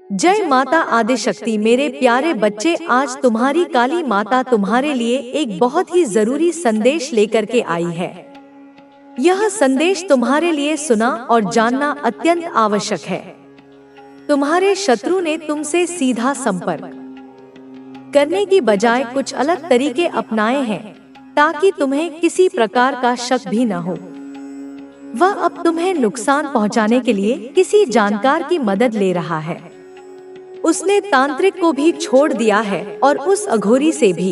जय माता आदिशक्ति। मेरे प्यारे बच्चे, आज तुम्हारी काली माता तुम्हारे लिए एक बहुत ही जरूरी संदेश लेकर के आई है। यह संदेश तुम्हारे लिए सुना और जानना अत्यंत आवश्यक है। तुम्हारे शत्रु ने तुमसे सीधा संपर्क करने की बजाय कुछ अलग तरीके अपनाए हैं ताकि तुम्हें किसी प्रकार का शक भी न हो। वह अब तुम्हें नुकसान पहुंचाने के लिए किसी जानकार की मदद ले रहा है। उसने तांत्रिक को भी छोड़ दिया है और उस अघोरी से भी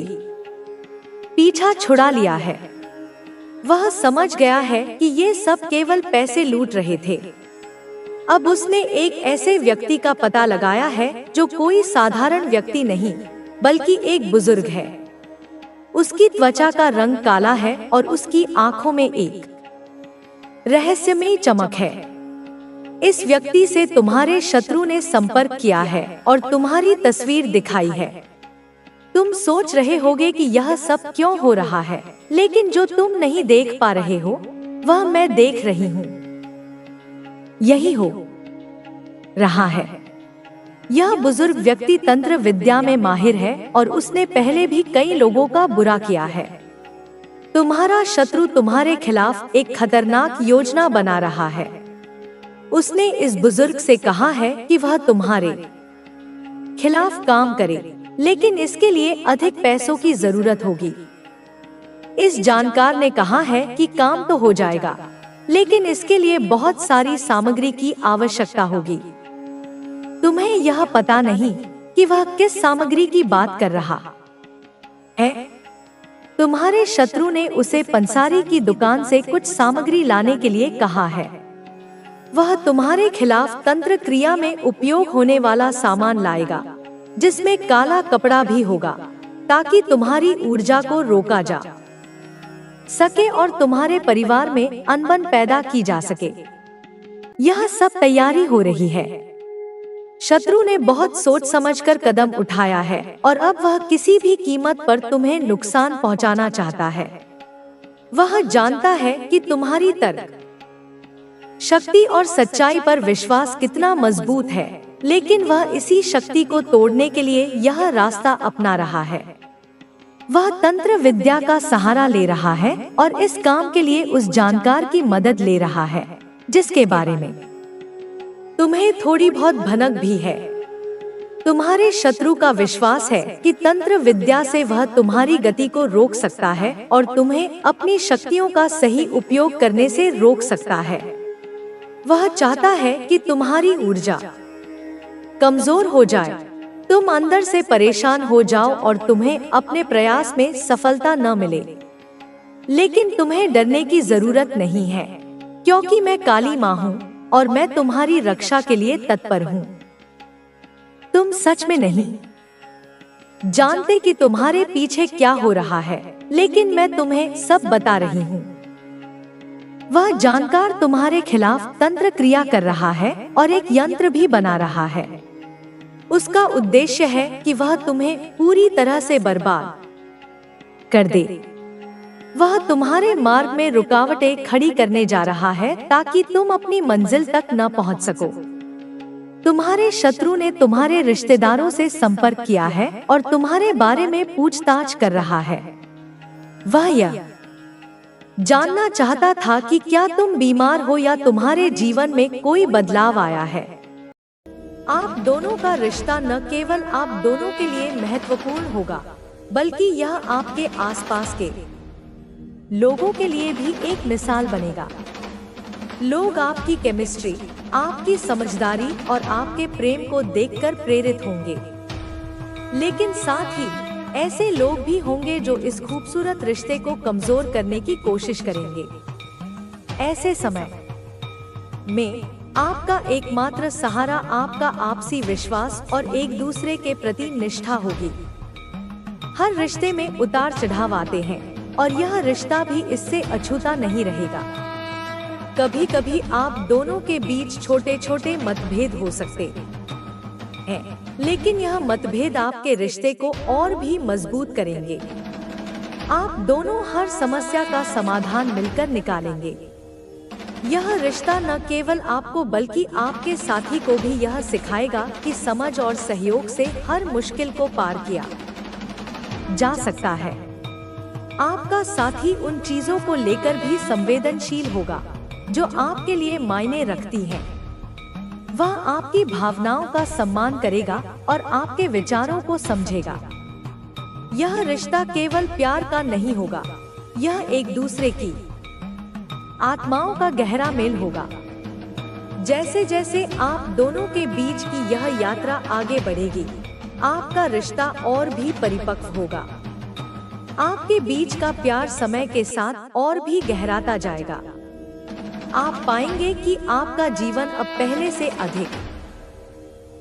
पीछा छुड़ा लिया है। वह समझ गया है कि ये सब केवल पैसे लूट रहे थे। अब उसने एक ऐसे व्यक्ति का पता लगाया है जो कोई साधारण व्यक्ति नहीं बल्कि एक बुजुर्ग है। उसकी त्वचा का रंग काला है और उसकी आंखों में एक रहस्यमयी चमक है। इस व्यक्ति से तुम्हारे शत्रु ने संपर्क किया है और तुम्हारी तस्वीर दिखाई है। तुम सोच रहे होगे कि यह सब क्यों हो रहा है, लेकिन जो तुम नहीं देख पा रहे हो वह मैं देख रही हूँ। यही हो रहा है। यह बुजुर्ग व्यक्ति तंत्र विद्या में माहिर है और उसने पहले भी कई लोगों का बुरा किया है। तुम्हारा शत्रु तुम्हारे खिलाफ एक खतरनाक योजना बना रहा है। उसने इस बुजुर्ग से कहा है कि वह तुम्हारे खिलाफ काम करे, लेकिन इसके लिए अधिक पैसों की जरूरत होगी। इस जानकार ने कहा है कि काम तो हो जाएगा, लेकिन इसके लिए बहुत सारी सामग्री की आवश्यकता होगी। तुम्हें यह पता नहीं कि वह किस सामग्री की बात कर रहा है। तुम्हारे शत्रु ने उसे पंसारी की दुकान से कुछ सामग्री लाने के लिए कहा है। वह तुम्हारे खिलाफ तंत्र क्रिया में उपयोग होने वाला सामान लाएगा, जिसमें काला कपड़ा भी होगा, ताकि तुम्हारी ऊर्जा को रोका जा सके और तुम्हारे परिवार में अनबन पैदा की जा सके। यह सब तैयारी हो रही है। शत्रु ने बहुत सोच समझकर कदम उठाया है और अब वह किसी भी कीमत पर तुम्हें नुकसान पहुंचाना चाहता है। वह जानता है कि तुम्हारी तर्क शक्ति और सच्चाई पर विश्वास कितना मजबूत है, लेकिन वह इसी शक्ति को तोड़ने के लिए यह रास्ता अपना रहा है। वह तंत्र विद्या का सहारा ले रहा है और इस काम के लिए उस जानकार की मदद ले रहा है, जिसके बारे में तुम्हें थोड़ी बहुत भनक भी है। तुम्हारे शत्रु का विश्वास है कि तंत्र विद्या से वह तुम्हारी गति को रोक सकता है और तुम्हें अपनी शक्तियों का सही उपयोग करने से रोक सकता है। वह चाहता है कि तुम्हारी ऊर्जा कमजोर हो जाए, तुम अंदर से परेशान हो जाओ और तुम्हें अपने प्रयास में सफलता न मिले। लेकिन तुम्हें डरने की जरूरत नहीं है, क्योंकि मैं काली माँ हूँ और मैं तुम्हारी रक्षा के लिए तत्पर हूँ। तुम सच में नहीं जानते कि तुम्हारे पीछे क्या हो रहा है, लेकिन मैं तुम्हें सब बता रही हूँ। वह जानकार तुम्हारे खिलाफ तंत्र क्रिया कर रहा है और एक यंत्र भी बना रहा है। उसका उद्देश्य है कि वह तुम्हें पूरी तरह से बर्बाद कर दे। वह तुम्हारे मार्ग में रुकावटें खड़ी करने जा रहा है ताकि तुम अपनी मंजिल तक न पहुंच सको। तुम्हारे शत्रु ने तुम्हारे रिश्तेदारों से संपर्क किया है और तुम्हारे बारे में पूछताछ कर रहा है। वह यह जानना चाहता था कि क्या तुम बीमार हो या तुम्हारे जीवन में कोई बदलाव आया है। आप दोनों का रिश्ता न केवल आप दोनों के लिए महत्वपूर्ण होगा, बल्कि यह आपके आसपास के लोगों के लिए भी एक मिसाल बनेगा। लोग आपकी केमिस्ट्री, आपकी समझदारी और आपके प्रेम को देखकर प्रेरित होंगे, लेकिन साथ ही ऐसे लोग भी होंगे जो इस खूबसूरत रिश्ते को कमजोर करने की कोशिश करेंगे। ऐसे समय में आपका एकमात्र सहारा आपका आपसी विश्वास और एक दूसरे के प्रति निष्ठा होगी। हर रिश्ते में उतार चढ़ाव आते हैं और यह रिश्ता भी इससे अछूता नहीं रहेगा। कभी कभी आप दोनों के बीच छोटे छोटे मतभेद हो सकते हैं, लेकिन यह मतभेद आपके रिश्ते को और भी मजबूत करेंगे। आप दोनों हर समस्या का समाधान मिलकर निकालेंगे। यह रिश्ता न केवल आपको बल्कि आपके साथी को भी यह सिखाएगा कि समझ और सहयोग से हर मुश्किल को पार किया जा सकता है। आपका साथी उन चीजों को लेकर भी संवेदनशील होगा जो आपके लिए मायने रखती हैं। वह आपकी भावनाओं का सम्मान करेगा और आपके विचारों को समझेगा। यह रिश्ता केवल प्यार का नहीं होगा, यह एक दूसरे की आत्माओं का गहरा मेल होगा। जैसे जैसे आप दोनों के बीच की यह यात्रा आगे बढ़ेगी, आपका रिश्ता और भी परिपक्व होगा। आपके बीच का प्यार समय के साथ और भी गहराता जाएगा। आप पाएंगे कि आपका जीवन अब पहले से अधिक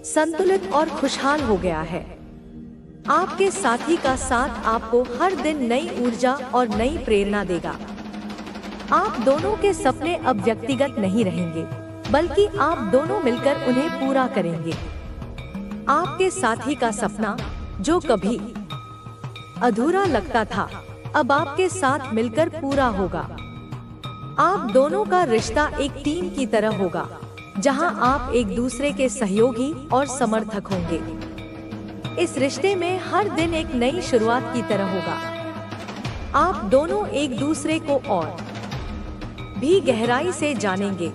संतुलित और खुशहाल हो गया है। आपके साथी का साथ आपको हर दिन नई ऊर्जा और नई प्रेरणा देगा। आप दोनों के सपने अब व्यक्तिगत नहीं रहेंगे, बल्कि आप दोनों मिलकर उन्हें पूरा करेंगे। आपके साथी का सपना जो कभी अधूरा लगता था, अब आपके साथ मिलकर पूरा होगा। आप दोनों का रिश्ता एक टीम की तरह होगा, जहां आप एक दूसरे के सहयोगी और समर्थक होंगे। इस रिश्ते में हर दिन एक नई शुरुआत की तरह होगा। आप दोनों एक दूसरे को और भी गहराई से जानेंगे।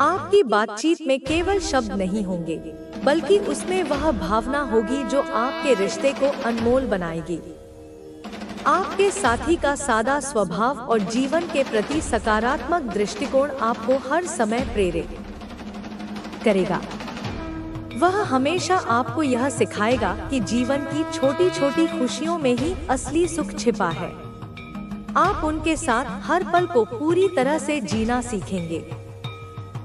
आपकी बातचीत में केवल शब्द नहीं होंगे, बल्कि उसमें वह भावना होगी जो आपके रिश्ते को अनमोल बनाएगी। आपके साथी का सादा स्वभाव और जीवन के प्रति सकारात्मक दृष्टिकोण आपको हर समय प्रेरित करेगा। वह हमेशा आपको यह सिखाएगा कि जीवन की छोटी छोटी खुशियों में ही असली सुख छिपा है। आप उनके साथ हर पल को पूरी तरह से जीना सीखेंगे।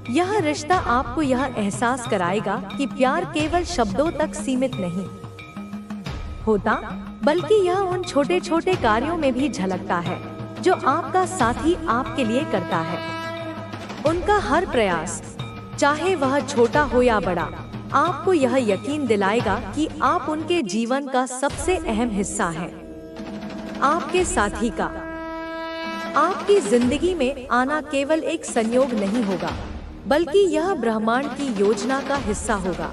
यह रिश्ता आपको यह एहसास कराएगा कि प्यार केवल शब्दों तक सीमित नहीं होता, बल्कि यह उन छोटे छोटे कार्यों में भी झलकता है जो आपका साथी आपके लिए करता है। उनका हर प्रयास, चाहे वह छोटा हो या बड़ा, आपको यह यकीन दिलाएगा कि आप उनके जीवन का सबसे अहम हिस्सा हैं। आपके साथी का आपकी जिंदगी में आना केवल एक संयोग नहीं होगा, बल्कि यह ब्रह्मांड की योजना का हिस्सा होगा।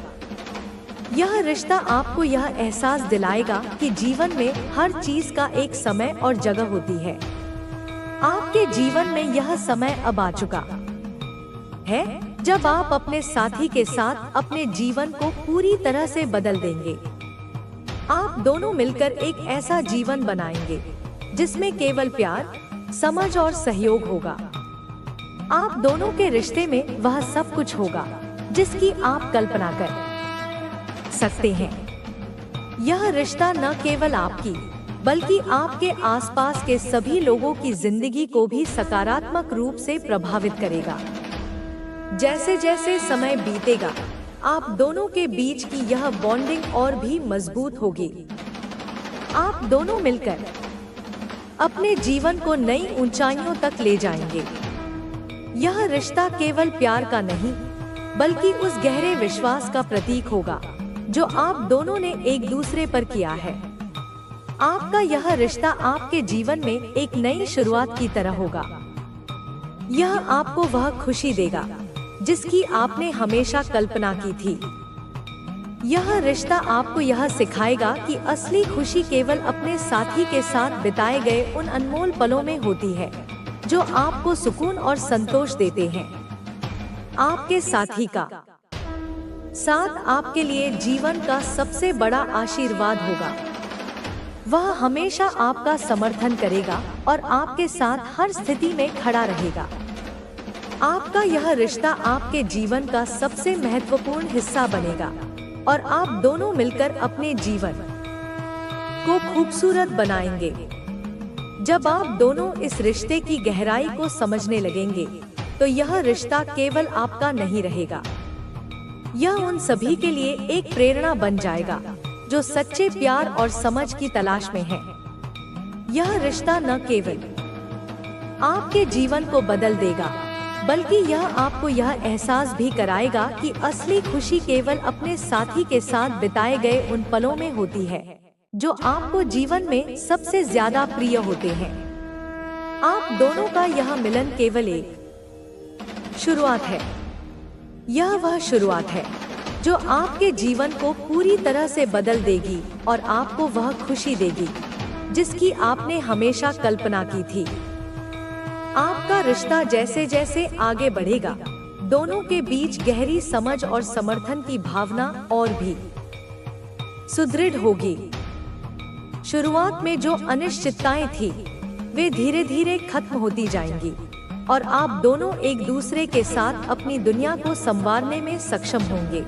यह रिश्ता आपको यह एहसास दिलाएगा कि जीवन में हर चीज का एक समय और जगह होती है। आपके जीवन में यह समय अब आ चुका है जब आप अपने साथी के साथ अपने जीवन को पूरी तरह से बदल देंगे। आप दोनों मिलकर एक ऐसा जीवन बनाएंगे जिसमें केवल प्यार, समझ और सहयोग होगा। आप दोनों के रिश्ते में वह सब कुछ होगा जिसकी आप कल्पना कर सकते हैं। यह रिश्ता न केवल आपकी, बल्कि आपके आसपास के सभी लोगों की जिंदगी को भी सकारात्मक रूप से प्रभावित करेगा। जैसे जैसे समय बीतेगा, आप दोनों के बीच की यह बॉन्डिंग और भी मजबूत होगी। आप दोनों मिलकर अपने जीवन को नई ऊंचाइयों तक ले जाएंगे। यह रिश्ता केवल प्यार का नहीं, बल्कि उस गहरे विश्वास का प्रतीक होगा जो आप दोनों ने एक दूसरे पर किया है। आपका यह रिश्ता आपके जीवन में एक नई शुरुआत की तरह होगा। यह आपको वह खुशी देगा जिसकी आपने हमेशा कल्पना की थी। यह रिश्ता आपको यह सिखाएगा कि असली खुशी केवल अपने साथी के साथ बिताए गए उन अनमोल पलों में होती है जो आपको सुकून और संतोष देते हैं। आपके साथी का साथ आपके लिए जीवन का सबसे बड़ा आशीर्वाद होगा। वह हमेशा आपका समर्थन करेगा और आपके साथ हर स्थिति में खड़ा रहेगा। आपका यह रिश्ता आपके जीवन का सबसे महत्वपूर्ण हिस्सा बनेगा और आप दोनों मिलकर अपने जीवन को खूबसूरत बनाएंगे। जब आप दोनों इस रिश्ते की गहराई को समझने लगेंगे, तो यह रिश्ता केवल आपका नहीं रहेगा। यह उन सभी के लिए एक प्रेरणा बन जाएगा जो सच्चे प्यार और समझ की तलाश में है। यह रिश्ता न केवल आपके जीवन को बदल देगा, बल्कि यह आपको यह एहसास भी कराएगा कि असली खुशी केवल अपने साथी के साथ बिताए गए उन पलों में होती है जो आपको जीवन में सबसे ज्यादा प्रिय होते हैं। आप दोनों का यह मिलन केवल एक शुरुआत है। यह वह शुरुआत है जो आपके जीवन को पूरी तरह से बदल देगी और आपको वह खुशी देगी जिसकी आपने हमेशा कल्पना की थी। आपका रिश्ता जैसे जैसे आगे बढ़ेगा, दोनों के बीच गहरी समझ और समर्थन की भावना और भी सुदृढ़ होगी। शुरुआत में जो अनिश्चितताएं थी, वे धीरे धीरे खत्म होती जाएंगी और आप दोनों एक दूसरे के साथ अपनी दुनिया को संवारने में सक्षम होंगे।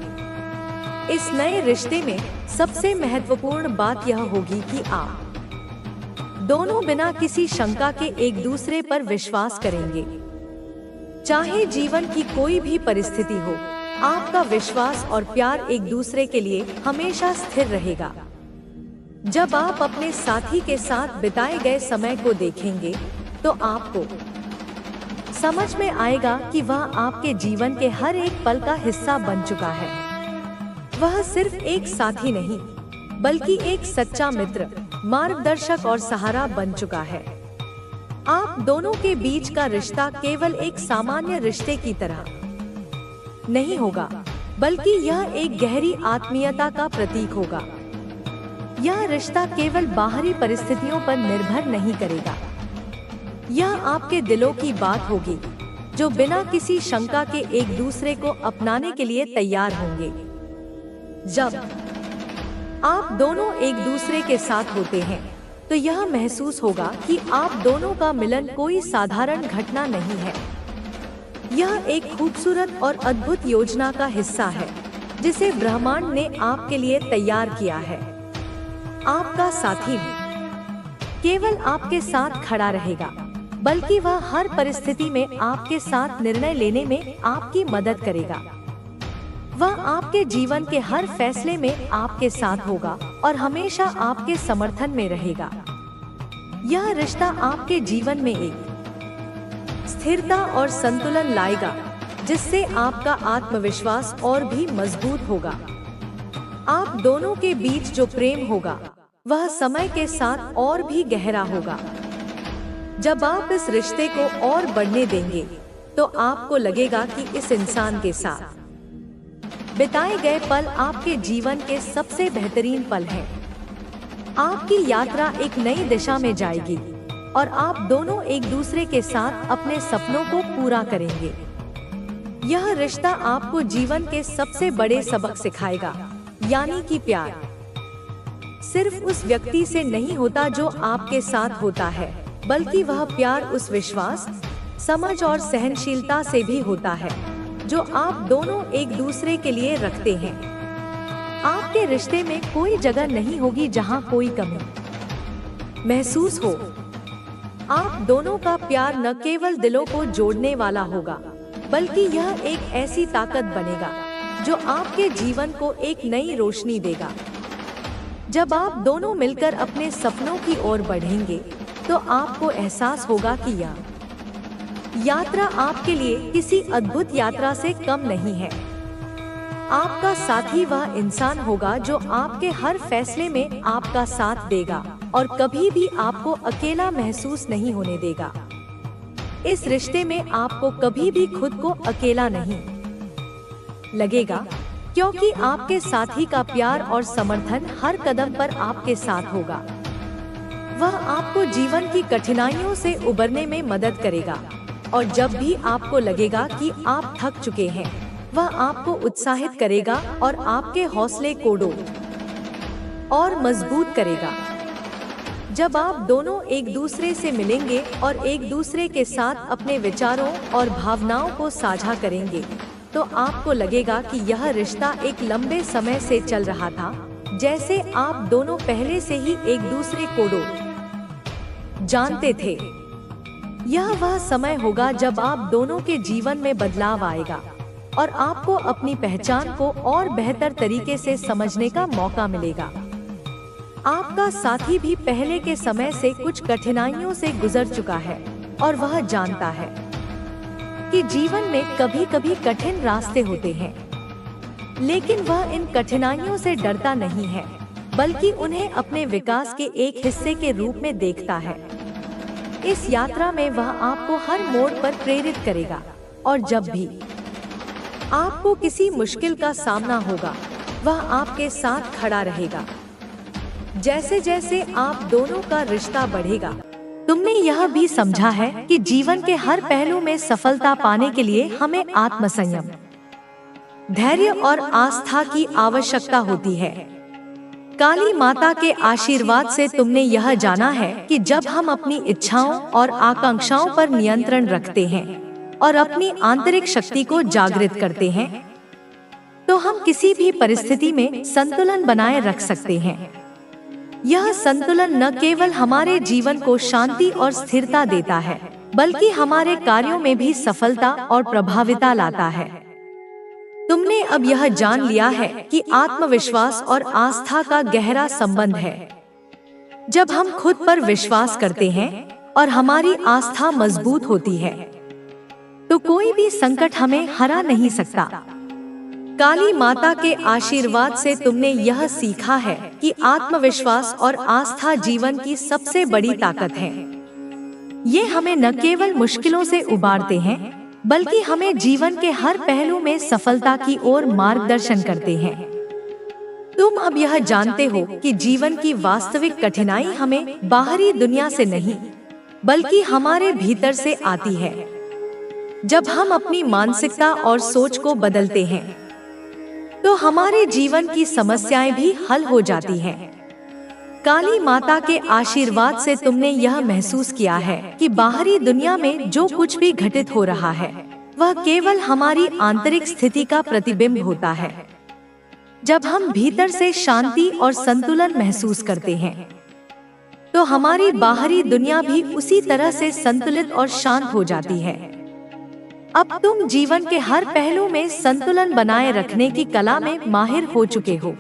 इस नए रिश्ते में सबसे महत्वपूर्ण बात यह होगी कि आप दोनों बिना किसी शंका के एक दूसरे पर विश्वास करेंगे। चाहे जीवन की कोई भी परिस्थिति हो, आपका विश्वास और प्यार एक दूसरे के लिए हमेशा स्थिर रहेगा। जब आप अपने साथी के साथ बिताए गए समय को देखेंगे, तो आपको समझ में आएगा कि वह आपके जीवन के हर एक पल का हिस्सा बन चुका है। वह सिर्फ एक साथी नहीं, बल्कि एक सच्चा मित्र, मार्गदर्शक और सहारा बन चुका है। आप दोनों के बीच का रिश्ता केवल एक सामान्य रिश्ते की तरह नहीं होगा, बल्कि यह एक गहरी आत्मीयता का प्रतीक होगा। यह रिश्ता केवल बाहरी परिस्थितियों पर निर्भर नहीं करेगा। यह आपके दिलों की बात होगी, जो बिना किसी शंका के एक दूसरे को अपनाने के लिए तैयार होंगे। जब आप दोनों एक दूसरे के साथ होते हैं, तो यह महसूस होगा कि आप दोनों का मिलन कोई साधारण घटना नहीं है। यह एक खूबसूरत और अद्भुत योजना का हिस्सा है, जिसे ब्रह्मांड ने आपके लिए तैयार किया है। आपका साथी केवल आपके साथ खड़ा रहेगा, बल्कि वह हर परिस्थिति में आपके साथ निर्णय लेने में आपकी मदद करेगा। वह आपके जीवन के हर फैसले में आपके साथ होगा और हमेशा आपके समर्थन में रहेगा। यह रिश्ता आपके जीवन में एक स्थिरता और संतुलन लाएगा, जिससे आपका आत्मविश्वास और भी मजबूत होगा। आप दोनों के बीच जो प्रेम होगा, वह समय के साथ और भी गहरा होगा। जब आप इस रिश्ते को और बढ़ने देंगे, तो आपको लगेगा कि इस इंसान के साथ बिताए गए पल आपके जीवन के सबसे बेहतरीन पल हैं। आपकी यात्रा एक नई दिशा में जाएगी और आप दोनों एक दूसरे के साथ अपने सपनों को पूरा करेंगे। यह रिश्ता आपको जीवन के सबसे बड़े सबक सिखाएगा, यानी कि प्यार सिर्फ उस व्यक्ति से नहीं होता जो आपके साथ होता है, बल्कि वह प्यार उस विश्वास, समझ और सहनशीलता से भी होता है जो आप दोनों एक दूसरे के लिए रखते हैं। आपके रिश्ते में कोई जगह नहीं होगी जहां कोई कमी महसूस हो। आप दोनों का प्यार न केवल दिलों को जोड़ने वाला होगा, बल्कि यह एक ऐसी ताकत बनेगा जो आपके जीवन को एक नई रोशनी देगा। जब आप दोनों मिलकर अपने सपनों की ओर बढ़ेंगे, तो आपको एहसास होगा कि यह यात्रा आपके लिए किसी अद्भुत यात्रा से कम नहीं है। आपका साथी वह इंसान होगा जो आपके हर फैसले में आपका साथ देगा और कभी भी आपको अकेला महसूस नहीं होने देगा। इस रिश्ते में आपको कभी भी खुद को अकेला नहीं लगेगा, क्योंकि आपके साथी का प्यार और समर्थन हर कदम पर आपके साथ होगा। वह आपको जीवन की कठिनाइयों से उबरने में मदद करेगा और जब भी आपको लगेगा कि आप थक चुके हैं, वह आपको उत्साहित करेगा और आपके हौसले को और मजबूत करेगा। जब आप दोनों एक दूसरे से मिलेंगे और एक दूसरे के साथ अपने विचारों और भावनाओं को साझा करेंगे, तो आपको लगेगा कि यह रिश्ता एक लंबे समय से चल रहा था, जैसे आप दोनों पहले से ही एक दूसरे को जानते थे। यह वह समय होगा जब आप दोनों के जीवन में बदलाव आएगा और आपको अपनी पहचान को और बेहतर तरीके से समझने का मौका मिलेगा। आपका साथी भी पहले के समय से कुछ कठिनाइयों से गुजर चुका है और वह जानता है कि जीवन में कभी-कभी कठिन रास्ते होते हैं, लेकिन वह इन कठिनाइयों से डरता नहीं है, बल्कि उन्हें अपने विकास के एक हिस्से के रूप में देखता है। इस यात्रा में वह आपको हर मोड़ पर प्रेरित करेगा, और जब भी आपको किसी मुश्किल का सामना होगा, वह आपके साथ खड़ा रहेगा। जैसे जैसे आप दोनों का रिश्ता बढ़ेगा, तुमने यह भी समझा है कि जीवन के हर पहलू में सफलता पाने के लिए हमें आत्मसंयम, धैर्य और आस्था की आवश्यकता होती है। काली माता के आशीर्वाद से तुमने यह जाना है कि जब हम अपनी इच्छाओं और आकांक्षाओं पर नियंत्रण रखते हैं और अपनी आंतरिक शक्ति को जागृत करते हैं, तो हम किसी भी परिस्थिति में संतुलन बनाए रख सकते हैं। यह संतुलन न केवल हमारे जीवन को शांति और स्थिरता देता है, बल्कि हमारे कार्यों में भी सफलता और प्रभाविता लाता है। तुमने अब यह जान लिया है कि आत्मविश्वास और आस्था का गहरा संबंध है। जब हम खुद पर विश्वास करते हैं और हमारी आस्था मजबूत होती है, तो कोई भी संकट हमें हरा नहीं सकता। काली माता के आशीर्वाद से तुमने यह सीखा है कि आत्मविश्वास और आस्था जीवन की सबसे बड़ी ताकत है। ये हमें न केवल मुश्किलों से उबारते हैं, बल्कि हमें जीवन के हर पहलू में सफलता की ओर मार्गदर्शन करते हैं। तुम अब यह जानते हो कि जीवन की वास्तविक कठिनाई हमें बाहरी दुनिया से नहीं, बल्कि हमारे भीतर से आती है। जब हम अपनी मानसिकता और सोच को बदलते हैं, तो हमारे जीवन की समस्याएं भी हल हो जाती हैं। काली माता के आशीर्वाद से तुमने यह महसूस किया है कि बाहरी दुनिया में जो कुछ भी घटित हो रहा है, वह केवल हमारी आंतरिक स्थिति का प्रतिबिंब होता है। जब हम भीतर से शांति और संतुलन महसूस करते हैं, तो हमारी बाहरी दुनिया भी उसी तरह से संतुलित और शांत हो जाती है। अब तुम जीवन के हर पहलू में संतुलन बनाए रखने की कला में माहिर हो चुके हो।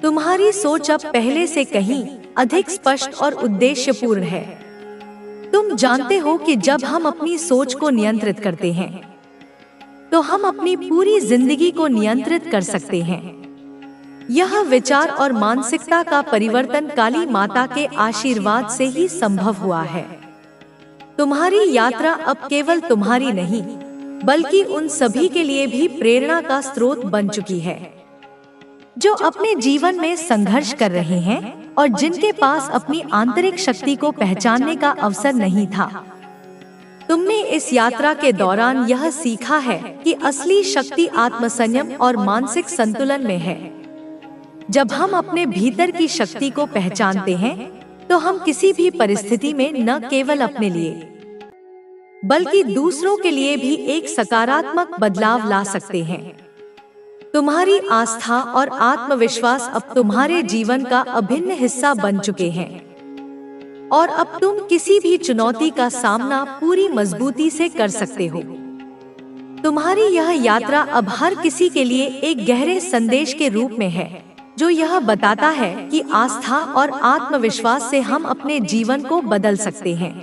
तुम्हारी सोच अब पहले से कहीं अधिक स्पष्ट और उद्देश्यपूर्ण है। तुम जानते हो कि जब हम अपनी सोच को नियंत्रित करते हैं, तो हम अपनी पूरी जिंदगी को नियंत्रित कर सकते हैं। यह विचार और मानसिकता का परिवर्तन काली माता के आशीर्वाद से ही संभव हुआ है। तुम्हारी यात्रा अब केवल तुम्हारी नहीं, बल्कि उन सभी के लिए भी प्रेरणा का स्रोत बन चुकी है, जो अपने जीवन में संघर्ष कर रहे हैं और जिनके पास अपनी आंतरिक शक्ति को पहचानने का अवसर नहीं था। तुमने इस यात्रा के दौरान यह सीखा है कि असली शक्ति आत्मसंयम और मानसिक संतुलन में है। जब हम अपने भीतर की शक्ति को पहचानते हैं, तो हम किसी भी परिस्थिति में न केवल अपने लिए, बल्कि दूसरों के लिए भी एक सकारात्मक बदलाव ला सकते हैं। तुम्हारी आस्था और आत्मविश्वास अब तुम्हारे जीवन का अभिन्न हिस्सा बन चुके हैं, और अब तुम किसी भी चुनौती का सामना पूरी मजबूती से कर सकते हो। तुम्हारी यह यात्रा अब हर किसी के लिए एक गहरे संदेश के रूप में है, जो यह बताता है कि आस्था और आत्मविश्वास से हम अपने जीवन को बदल सकते हैं।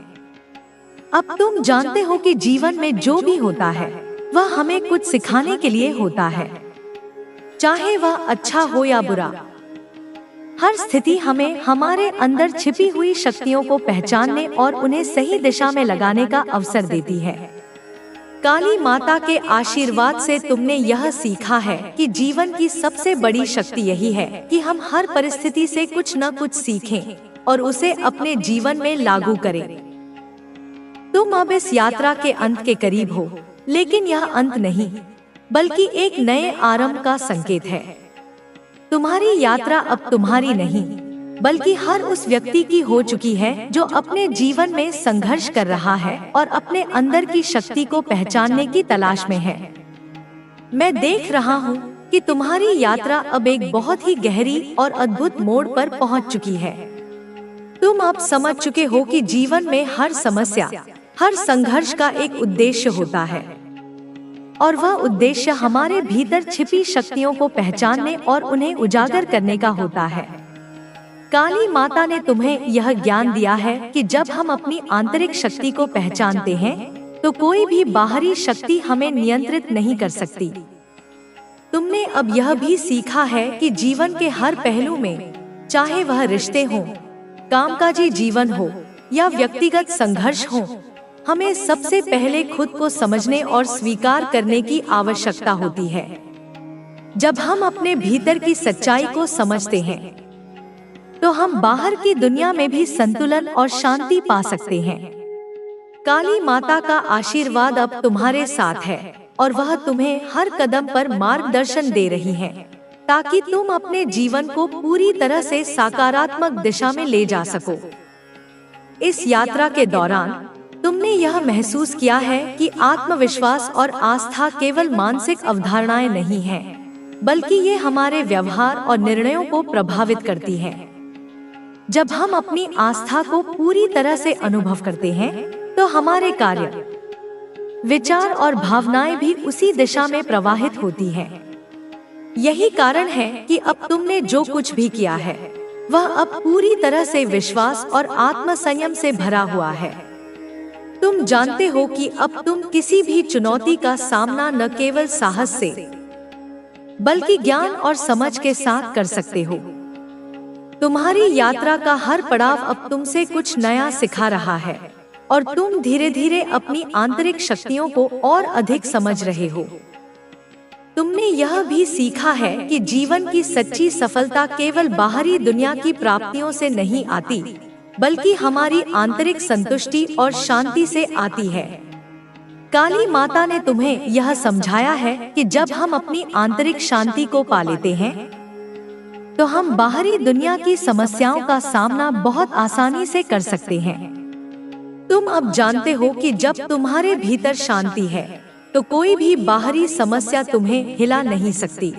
अब तुम जानते हो कि जीवन में जो भी होता है, वह हमें कुछ सिखाने के लिए होता है, चाहे वह अच्छा हो या बुरा। हर स्थिति हमें हमारे अंदर छिपी हुई शक्तियों को पहचानने और उन्हें सही दिशा में लगाने का अवसर देती है। काली माता के आशीर्वाद से तुमने यह सीखा है कि जीवन की सबसे बड़ी शक्ति यही है कि हम हर परिस्थिति से कुछ न कुछ सीखें और उसे अपने जीवन में लागू करें। तुम अब इस यात्रा के अंत के करीब हो, लेकिन यह अंत नहीं, बल्कि एक नए आरंभ का संकेत है। तुम्हारी यात्रा अब तुम्हारी नहीं, बल्कि हर उस व्यक्ति की हो चुकी है जो अपने जीवन में संघर्ष कर रहा है और अपने अंदर की शक्ति को पहचानने की तलाश में है। मैं देख रहा हूँ कि तुम्हारी यात्रा अब एक बहुत ही गहरी और अद्भुत मोड़ पर पहुँच चुकी है। तुम अब समझ चुके हो कि जीवन में हर समस्या, हर संघर्ष का एक उद्देश्य होता है, और वह उद्देश्य हमारे भीतर छिपी शक्तियों को पहचानने और उन्हें उजागर करने का होता है। काली माता ने तुम्हें यह ज्ञान दिया है कि जब हम अपनी आंतरिक शक्ति को पहचानते हैं, तो कोई भी बाहरी शक्ति हमें नियंत्रित नहीं कर सकती। तुमने अब यह भी सीखा है कि जीवन के हर पहलू में, चाहे वह रिश्ते हों, कामकाजी जीवन हो या व्यक्तिगत संघर्ष हो, हमें सबसे पहले खुद को समझने और स्वीकार करने की आवश्यकता होती है। जब हम अपने भीतर की सच्चाई को समझते हैं, तो हम बाहर की दुनिया में भी संतुलन और शांति पा सकते हैं। काली माता का आशीर्वाद अब तुम्हारे साथ है और वह तुम्हें हर कदम पर मार्गदर्शन दे रही है, ताकि तुम अपने जीवन को पूरी तरह से सकारात्मक दिशा में ले जा सको। इस यात्रा के दौरान तुमने यह महसूस किया है कि आत्मविश्वास और आस्था केवल मानसिक अवधारणाएं नहीं हैं, बल्कि ये हमारे व्यवहार और निर्णयों को प्रभावित करती हैं। जब हम अपनी आस्था को पूरी तरह से अनुभव करते हैं, तो हमारे कार्य, विचार और भावनाएं भी उसी दिशा में प्रवाहित होती हैं। यही कारण है कि अब तुमने जो कुछ भी किया है, वह अब पूरी तरह से विश्वास और आत्मसंयम से भरा हुआ है। तुम जानते हो कि अब तुम किसी भी चुनौती का सामना न केवल साहस से, बल्कि ज्ञान और समझ के साथ कर सकते हो। तुम्हारी यात्रा का हर पड़ाव अब तुमसे कुछ नया सिखा रहा है और तुम धीरे धीरे अपनी आंतरिक शक्तियों को और अधिक समझ रहे हो। तुमने यह भी सीखा है कि जीवन की सच्ची सफलता केवल बाहरी दुनिया की प्राप्तियों से नहीं आती, बल्कि हमारी आंतरिक संतुष्टि और शांति से आती है। काली माता ने तुम्हें यह समझाया है कि जब हम अपनी आंतरिक शांति को पा लेते हैं, तो हम बाहरी दुनिया की समस्याओं का सामना बहुत आसानी से कर सकते हैं। तुम अब जानते हो कि जब तुम्हारे भीतर शांति है, तो कोई भी बाहरी समस्या तुम्हें हिला नहीं सकती।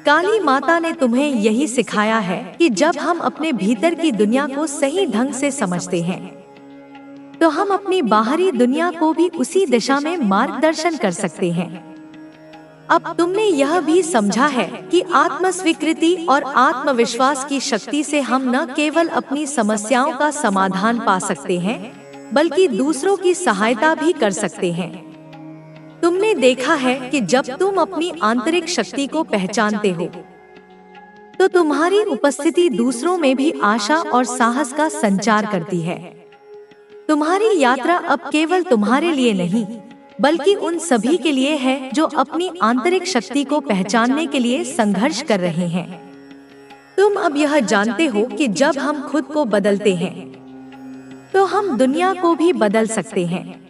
काली माता ने तुम्हें यही सिखाया है कि जब हम अपने भीतर की दुनिया को सही ढंग से समझते हैं, तो हम अपनी बाहरी दुनिया को भी उसी दिशा में मार्गदर्शन कर सकते हैं। अब तुमने यह भी समझा है कि आत्मस्वीकृति और आत्मविश्वास की शक्ति से हम न केवल अपनी समस्याओं का समाधान पा सकते हैं, बल्कि दूसरों की सहायता भी कर सकते हैं। तुमने देखा है कि जब तुम अपनी आंतरिक शक्ति को पहचानते हो, तो तुम्हारी उपस्थिति दूसरों में भी आशा और साहस का संचार करती है। तुम्हारी यात्रा अब केवल तुम्हारे लिए नहीं, बल्कि उन सभी के लिए है जो अपनी आंतरिक शक्ति को पहचानने के लिए संघर्ष कर रहे हैं। तुम अब यह जानते हो कि जब हम खुद को बदलते हैं, तो हम दुनिया को भी बदल सकते हैं।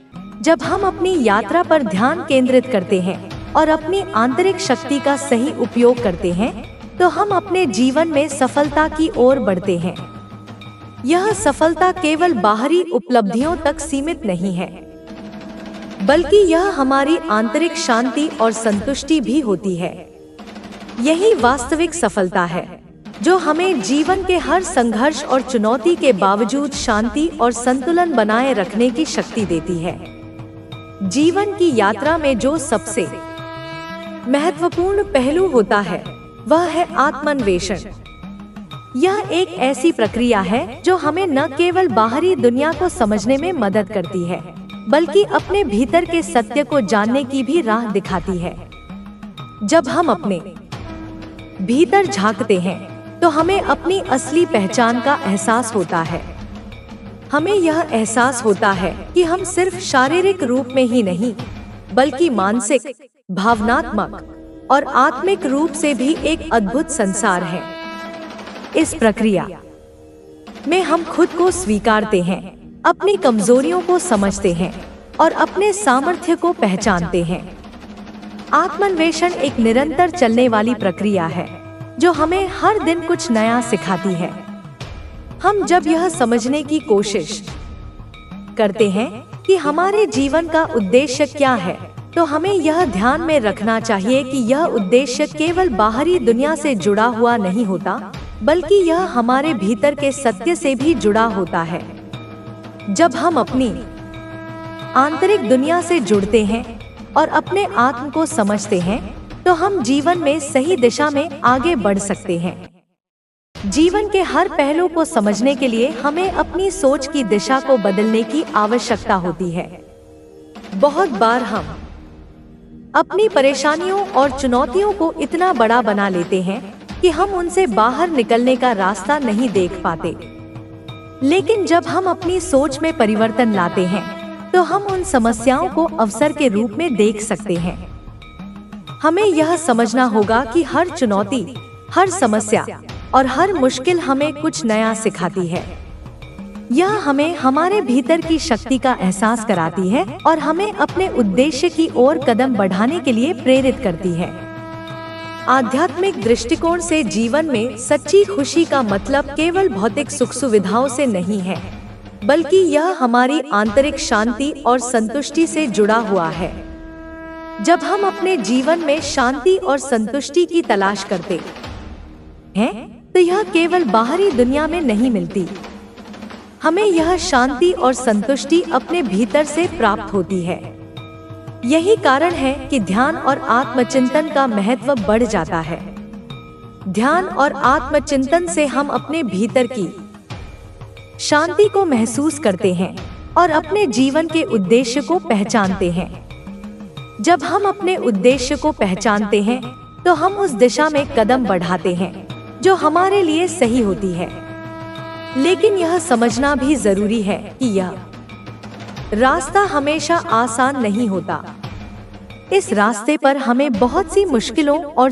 जब हम अपनी यात्रा पर ध्यान केंद्रित करते हैं और अपनी आंतरिक शक्ति का सही उपयोग करते हैं, तो हम अपने जीवन में सफलता की ओर बढ़ते हैं। यह सफलता केवल बाहरी उपलब्धियों तक सीमित नहीं है, बल्कि यह हमारी आंतरिक शांति और संतुष्टि भी होती है। यही वास्तविक सफलता है, जो हमें जीवन के हर संघर्ष और चुनौती के बावजूद शांति और संतुलन बनाए रखने की शक्ति देती है। जीवन की यात्रा में जो सबसे महत्वपूर्ण पहलू होता है, वह है आत्मान्वेषण। यह एक ऐसी प्रक्रिया है जो हमें न केवल बाहरी दुनिया को समझने में मदद करती है, बल्कि अपने भीतर के सत्य को जानने की भी राह दिखाती है। जब हम अपने भीतर झांकते हैं, तो हमें अपनी असली पहचान का एहसास होता है। हमें यह एहसास होता है कि हम सिर्फ शारीरिक रूप में ही नहीं, बल्कि मानसिक, भावनात्मक और आत्मिक रूप से भी एक अद्भुत संसार है। इस प्रक्रिया में हम खुद को स्वीकारते हैं, अपनी कमजोरियों को समझते हैं और अपने सामर्थ्य को पहचानते हैं। आत्मान्वेषण एक निरंतर चलने वाली प्रक्रिया है, जो हमें हर दिन कुछ नया सिखाती है। हम जब यह समझने की कोशिश करते हैं कि हमारे जीवन का उद्देश्य क्या है, तो हमें यह ध्यान में रखना चाहिए कि यह उद्देश्य केवल बाहरी दुनिया से जुड़ा हुआ नहीं होता, बल्कि यह हमारे भीतर के सत्य से भी जुड़ा होता है। जब हम अपनी आंतरिक दुनिया से जुड़ते हैं और अपने आत्म को समझते हैं, तो हम जीवन में सही दिशा में आगे बढ़ सकते हैं। जीवन के हर पहलू को समझने के लिए हमें अपनी सोच की दिशा को बदलने की आवश्यकता होती है। बहुत बार हम अपनी परेशानियों और चुनौतियों को इतना बड़ा बना लेते हैं कि हम उनसे बाहर निकलने का रास्ता नहीं देख पाते। लेकिन जब हम अपनी सोच में परिवर्तन लाते हैं, तो हम उन समस्याओं को अवसर के रूप में देख सकते हैं। हमें यह समझना होगा कि हर चुनौती, हर समस्या और हर मुश्किल हमें कुछ नया सिखाती है। यह हमें हमारे भीतर की शक्ति का एहसास कराती है और हमें अपने उद्देश्य की ओर कदम बढ़ाने के लिए प्रेरित करती है। आध्यात्मिक दृष्टिकोण से जीवन में सच्ची खुशी का मतलब केवल भौतिक सुख सुविधाओं से नहीं है, बल्कि यह हमारी आंतरिक शांति और संतुष्टि से जुड़ा हुआ है। जब हम अपने जीवन में शांति और संतुष्टि की तलाश करते हैं, तो यह केवल बाहरी दुनिया में नहीं मिलती। हमें यह शांति और संतुष्टि अपने भीतर से प्राप्त होती है। यही कारण है कि ध्यान और आत्मचिंतन का महत्व बढ़ जाता है। ध्यान और आत्मचिंतन से हम अपने भीतर की शांति को महसूस करते हैं और अपने जीवन के उद्देश्य को पहचानते हैं। जब हम अपने उद्देश्य को पहचानते हैं, तो हम उस दिशा में कदम बढ़ाते हैं जो हमारे लिए सही होती है। लेकिन यह समझना भी जरूरी है कि यह रास्ता हमेशा आसान नहीं होता। इस रास्ते पर हमें बहुत सी मुश्किलों और